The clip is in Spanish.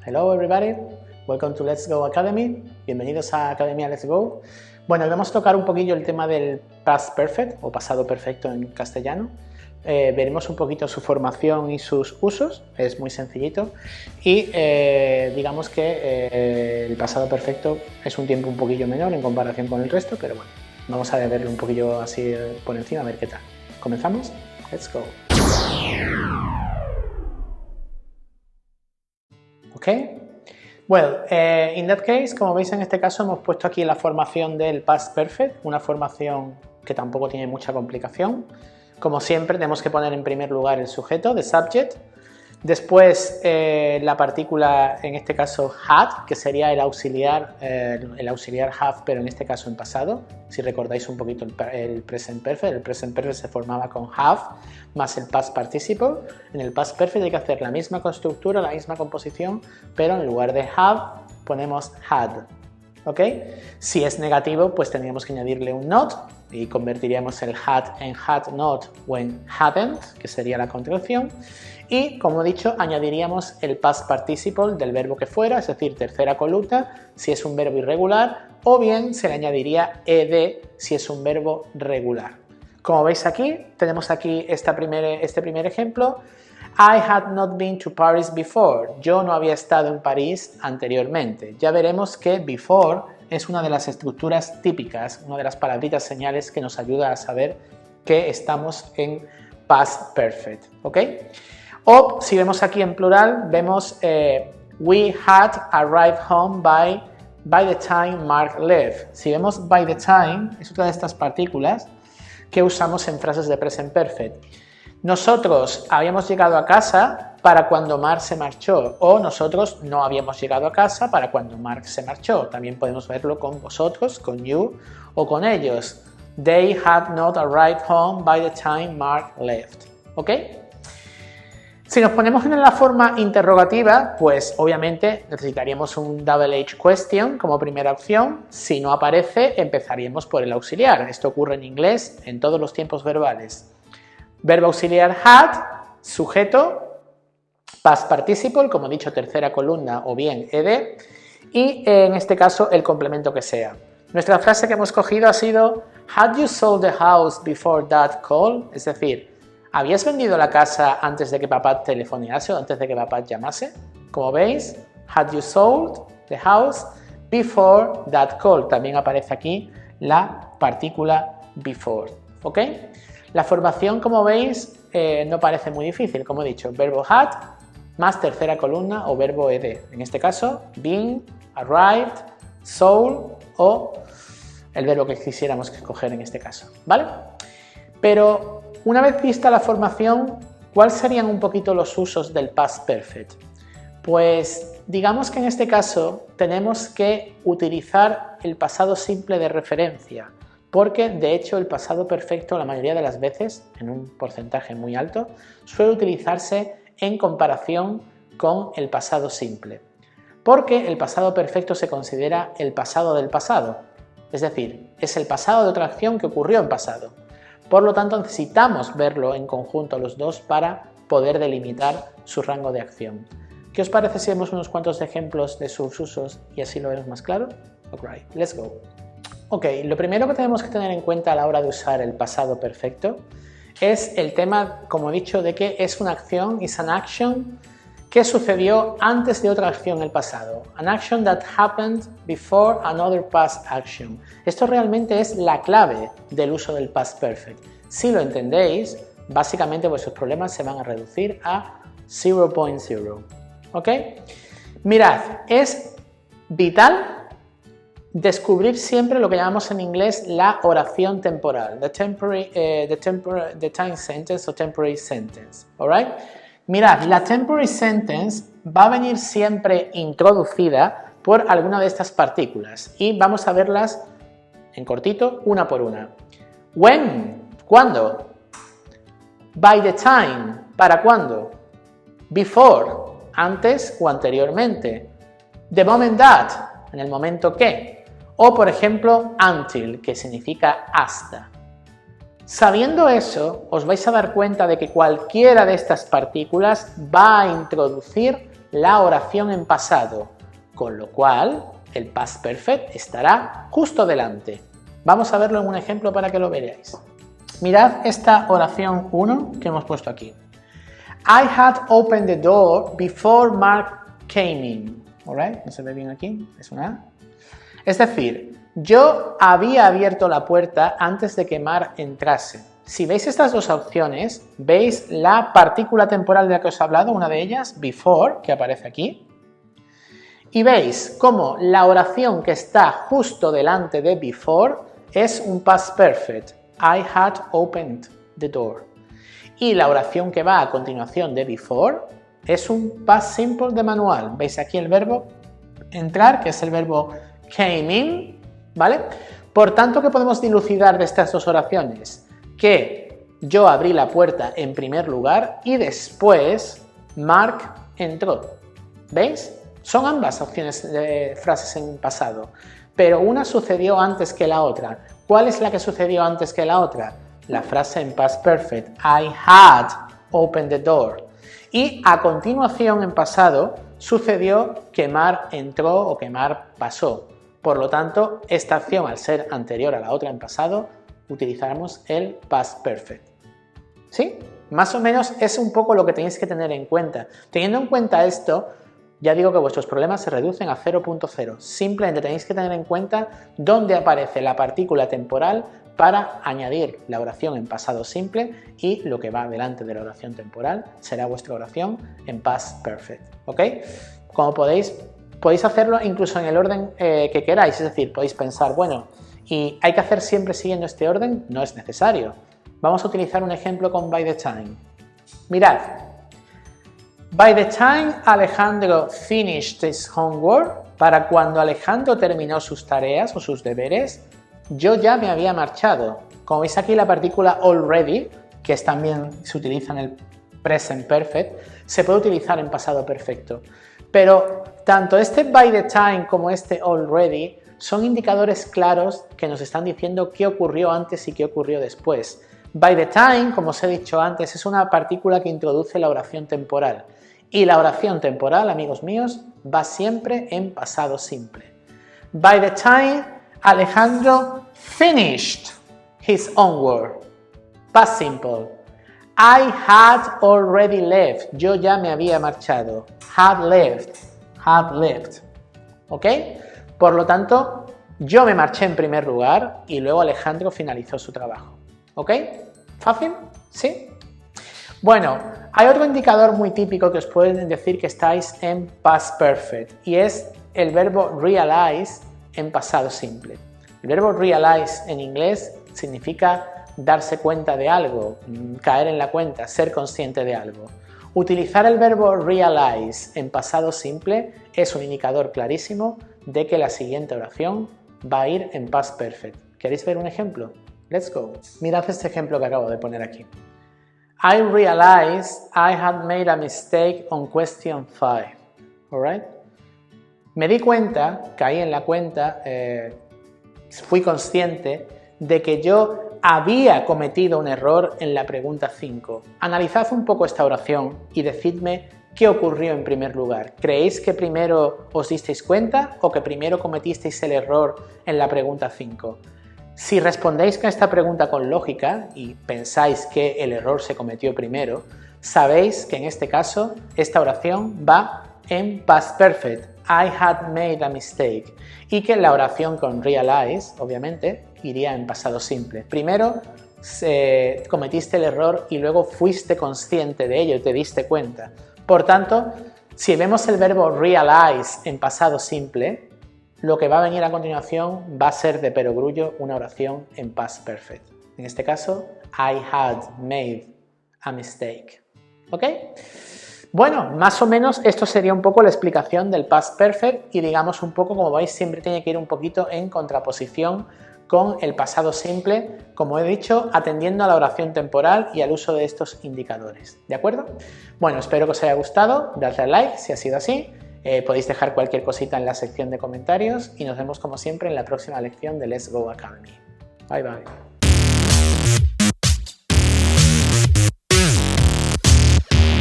Hello everybody, welcome to Let's Go Academy. Bienvenidos a Academia Let's Go. Bueno, hoy vamos a tocar un poquillo el tema del Past Perfect o pasado perfecto en castellano. Veremos un poquito su formación y sus usos, es muy sencillito. Y digamos que el pasado perfecto es un tiempo un poquillo menor en comparación con el resto, pero bueno, vamos a verlo un poquillo así por encima a ver qué tal. ¿Comenzamos? Let's go. Okay. Well, in that case, como veis en este caso hemos puesto aquí la formación del Past Perfect, una formación que tampoco tiene mucha complicación. Como siempre tenemos que poner en primer lugar el sujeto, the subject, después la partícula, en este caso had, que sería el auxiliar have, pero en este caso en pasado. Si recordáis un poquito el present perfect se formaba con have más el past participle. En el past perfect hay que hacer la misma constructura, la misma composición, pero en lugar de have ponemos had. ¿Ok? Si es negativo, pues tendríamos que añadirle un not y convertiríamos el had en had not o en hadn't, que sería la contracción. Y, como he dicho, añadiríamos el past participle del verbo que fuera, es decir, tercera columna, si es un verbo irregular, o bien se le añadiría ed si es un verbo regular. Como veis aquí, tenemos aquí este primer ejemplo. I had not been to Paris before. Yo no había estado en París anteriormente. Ya veremos que before es una de las estructuras típicas, una de las palabritas señales que nos ayuda a saber que estamos en past perfect. ¿Ok? O si vemos aquí en plural, vemos we had arrived home by the time Mark left. Si vemos by the time, es otra de estas partículas que usamos en frases de present perfect. Nosotros habíamos llegado a casa para cuando Mark se marchó, o nosotros no habíamos llegado a casa para cuando Mark se marchó. También podemos verlo con vosotros, con you o con ellos. They had not arrived home by the time Mark left. ¿Ok? Si nos ponemos en la forma interrogativa, pues obviamente necesitaríamos un double H question como primera opción. Si no aparece, empezaríamos por el auxiliar. Esto ocurre en inglés en todos los tiempos verbales. Verbo auxiliar had, sujeto, past participle, como he dicho, tercera columna o bien ed, y en este caso el complemento que sea. Nuestra frase que hemos cogido ha sido had you sold the house before dad called? Es decir, ¿habías vendido la casa antes de que papá telefonease o antes de que papá llamase? Como veis, had you sold the house before dad called? También aparece aquí la partícula before. ¿Ok? La formación, como veis, no parece muy difícil. Como he dicho, verbo had más tercera columna o verbo ed. En este caso, been, arrived, sold o el verbo que quisiéramos escoger en este caso. ¿Vale? Pero una vez vista la formación, ¿cuáles serían un poquito los usos del past perfect? Pues digamos que en este caso tenemos que utilizar el pasado simple de referencia, porque de hecho el pasado perfecto la mayoría de las veces, en un porcentaje muy alto, suele utilizarse en comparación con el pasado simple, porque el pasado perfecto se considera el pasado del pasado, es decir, es el pasado de otra acción que ocurrió en pasado. Por lo tanto, necesitamos verlo en conjunto los dos para poder delimitar su rango de acción. ¿Qué os parece si vemos unos cuantos ejemplos de sus usos y así lo vemos más claro? Alright, let's go. Ok, lo primero que tenemos que tener en cuenta a la hora de usar el pasado perfecto es el tema, como he dicho, de que es una acción, is an action, que sucedió antes de otra acción en el pasado. An action that happened before another past action. Esto realmente es la clave del uso del past perfect. Si lo entendéis, básicamente vuestros problemas se van a reducir a 0.0. ¿Ok? Mirad, es vital descubrir siempre lo que llamamos en inglés la oración temporal, the time sentence o temporary sentence. Alright? Mirad, la temporary sentence va a venir siempre introducida por alguna de estas partículas y vamos a verlas en cortito, una por una. When, ¿cuándo? By the time, ¿para cuándo? Before, antes o anteriormente. The moment that, en el momento que. O, por ejemplo, until, que significa hasta. Sabiendo eso, os vais a dar cuenta de que cualquiera de estas partículas va a introducir la oración en pasado, con lo cual el past perfect estará justo delante. Vamos a verlo en un ejemplo para que lo veáis. Mirad esta oración 1 que hemos puesto aquí. I had opened the door before Mark came in. Alright, no se ve bien aquí, es una A. Es decir, yo había abierto la puerta antes de que Mark entrase. Si veis estas dos opciones, veis la partícula temporal de la que os he hablado, una de ellas, before, que aparece aquí. Y veis cómo la oración que está justo delante de before es un past perfect. I had opened the door. Y la oración que va a continuación de before es un past simple de manual. Veis aquí el verbo entrar, que es el verbo came in, ¿vale? Por tanto, ¿qué podemos dilucidar de estas dos oraciones? Que yo abrí la puerta en primer lugar y después Mark entró. ¿Veis? Son ambas opciones de frases en pasado, pero una sucedió antes que la otra. ¿Cuál es la que sucedió antes que la otra? La frase en past perfect, I had opened the door. Y a continuación en pasado sucedió que Mark entró o que Mark pasó. Por lo tanto, esta acción, al ser anterior a la otra en pasado, utilizaremos el past perfect. ¿Sí? Más o menos es un poco lo que tenéis que tener en cuenta. Teniendo en cuenta esto, ya digo que vuestros problemas se reducen a 0.0. Simplemente tenéis que tener en cuenta dónde aparece la partícula temporal para añadir la oración en pasado simple, y lo que va delante de la oración temporal será vuestra oración en past perfect. ¿Ok? Como podéis hacerlo incluso en el orden que queráis, es decir, podéis pensar, bueno, ¿y hay que hacer siempre siguiendo este orden? No es necesario. Vamos a utilizar un ejemplo con by the time. Mirad. By the time Alejandro finished his homework, para cuando Alejandro terminó sus tareas o sus deberes, yo ya me había marchado. Como veis aquí, la partícula already, que también se utiliza en el present perfect, se puede utilizar en pasado perfecto. Pero tanto este by the time como este already son indicadores claros que nos están diciendo qué ocurrió antes y qué ocurrió después. By the time, como os he dicho antes, es una partícula que introduce la oración temporal. Y la oración temporal, amigos míos, va siempre en pasado simple. By the time Alejandro finished his homework. Past simple. I had already left. Yo ya me había marchado. Had left. Had left. ¿Ok? Por lo tanto, yo me marché en primer lugar y luego Alejandro finalizó su trabajo. ¿Ok? ¿Fácil? ¿Sí? Bueno, hay otro indicador muy típico que os pueden decir que estáis en past perfect y es el verbo realize en pasado simple. El verbo realize en inglés significa darse cuenta de algo, caer en la cuenta, ser consciente de algo. Utilizar el verbo realize en pasado simple es un indicador clarísimo de que la siguiente oración va a ir en past perfect. ¿Queréis ver un ejemplo? Let's go. Mirad este ejemplo que acabo de poner aquí. I realized I had made a mistake on question 5. Alright? Me di cuenta, caí en la cuenta, fui consciente de que yo había cometido un error en la pregunta 5. Analizad un poco esta oración y decidme qué ocurrió en primer lugar. ¿Creéis que primero os disteis cuenta o que primero cometisteis el error en la pregunta 5? Si respondéis a esta pregunta con lógica y pensáis que el error se cometió primero, sabéis que en este caso esta oración va en past perfect. I had made a mistake. Y que la oración con realize, obviamente, iría en pasado simple. Primero cometiste el error y luego fuiste consciente de ello y te diste cuenta. Por tanto, si vemos el verbo realize en pasado simple, lo que va a venir a continuación va a ser de perogrullo una oración en past perfect. En este caso, I had made a mistake. ¿Ok? Bueno, más o menos esto sería un poco la explicación del past perfect y digamos un poco, como veis, siempre tiene que ir un poquito en contraposición con el pasado simple, como he dicho, atendiendo a la oración temporal y al uso de estos indicadores. ¿De acuerdo? Bueno, espero que os haya gustado, dadle a like si ha sido así. Podéis dejar cualquier cosita en la sección de comentarios y nos vemos como siempre en la próxima lección de Let's Go Academy. Bye bye.